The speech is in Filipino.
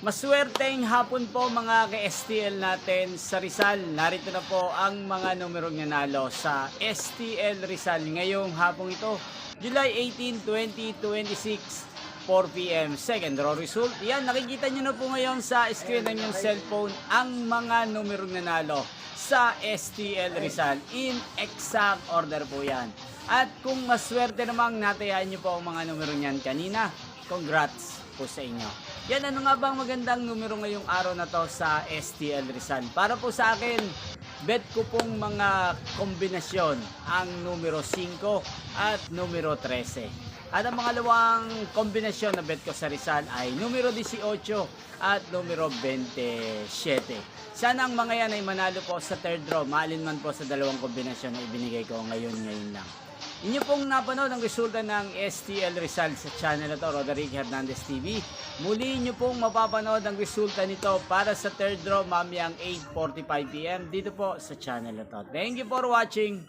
Maswerteng hapon po mga ka-STL natin sa Rizal. Narito na po ang mga numerong nanalo sa STL Rizal ngayong hapong ito, July 18, 2026, 4 p.m. Second draw result. Yan, nakikita nyo na po ngayon sa screen ng inyong cellphone ang mga numerong nanalo sa STL Rizal. In exact order po yan. At kung maswerte namang natayaan nyo po ang mga numerong yan kanina, congrats po sa inyo. Yan, ano nga bang magandang numero ngayong araw na to sa STL Rizal? Para po sa akin, bet ko pong mga kombinasyon ang numero 5 at numero 13. At ang mga lawang kombinasyon na bet ko sa Rizal ay numero 18 at numero 27. Sana ang mga yan ay manalo po sa third draw, maalin man po sa dalawang kombinasyon na ibinigay ko ngayon lang. Inyo pong napanood ang resulta ng STL Rizal sa channel na to, Roderick Hernandez TV. Muli nyo pong mapapanood ang resulta nito para sa third draw mamayang 8:45 p.m. dito po sa channel na to. Thank you for watching.